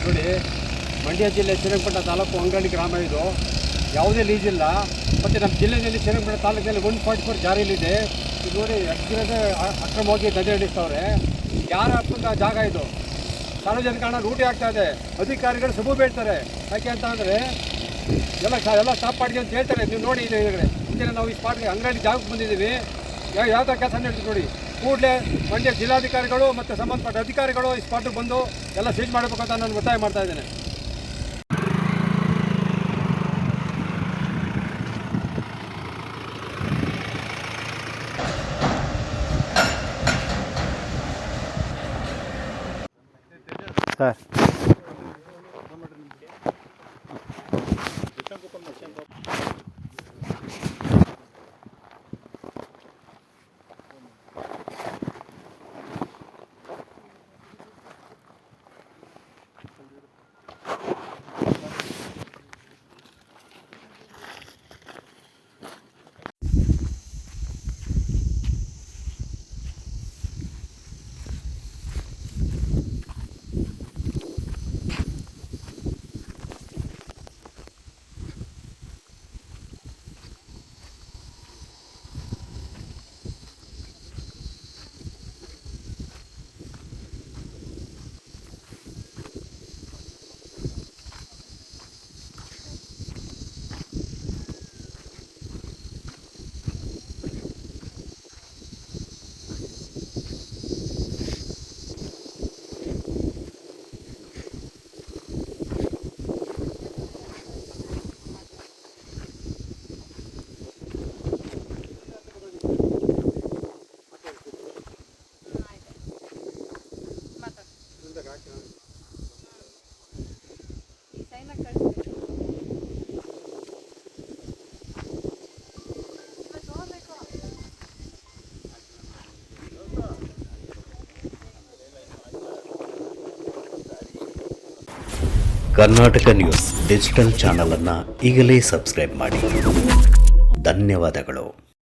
ನೋಡಿ, ಮಂಡ್ಯ ಜಿಲ್ಲೆ ಶ್ರೀರಂಗಪಟ್ಟಣ ತಾಲೂಕು ಅಂಗಡಿ ಗ್ರಾಮ ಇದು. ಯಾವುದೇ ಲೀಸ್ ಇಲ್ಲ. ಮತ್ತು ನಮ್ಮ ಜಿಲ್ಲೆಯಲ್ಲಿ ಶ್ರೀರಂಗಪಟ್ಟಣ ತಾಲೂಕಿನಲ್ಲಿ 144 ಜಾರಿಯಲ್ಲಿದೆ. ಇದು ನೋಡಿ, ಅಕ್ರಮವಾಗಿ ದಂಧೆ ನಡೆಸ್ತವ್ರೆ. ಯಾರ ಹಕ್ಕದ ಜಾಗ ಇದು? ಸಾರ್ವಜನಿಕ ಹಣ ಲೂಟಿ ಆಗ್ತಾ ಇದೆ. ಅಧಿಕಾರಿಗಳು ಸಬು ಬೇಡ್ತಾರೆ. ಯಾಕೆ ಅಂತ ಅಂದರೆ ಎಲ್ಲ ಸ್ಟಾಪ್ ಮಾಡಿ ಅಂತ ಹೇಳ್ತಾರೆ. ನೀವು ನೋಡಿ, ಹಿಂದಿನ ನಾವು ಈ ಸ್ಪಾಟ್ಗೆ ಅಂಗಡಿ ಜಾಗಕ್ಕೆ ಬಂದಿದ್ದೀವಿ. ಯಾವ ಥರ ಕೆಲಸ ನಡೆದು ನೋಡಿ. ಕೂಡಲೇ ಮಂಡ್ಯ ಜಿಲ್ಲಾಧಿಕಾರಿಗಳು ಮತ್ತು ಸಂಬಂಧಪಟ್ಟ ಅಧಿಕಾರಿಗಳು ಈ ಸ್ಪಾಟಿಗೆ ಬಂದು ಎಲ್ಲ ಸೀಜ್ ಮಾಡಬೇಕು ಅಂತ ನಾನು ಒತ್ತಾಯ ಮಾಡ್ತಾ ಇದ್ದೇನೆ. Sir, Karnataka news digital channel ಅನ್ನು ಈಗಲೇ ಸಬ್ಸ್ಕ್ರೈಬ್ ಮಾಡಿ. ಧನ್ಯವಾದಗಳು.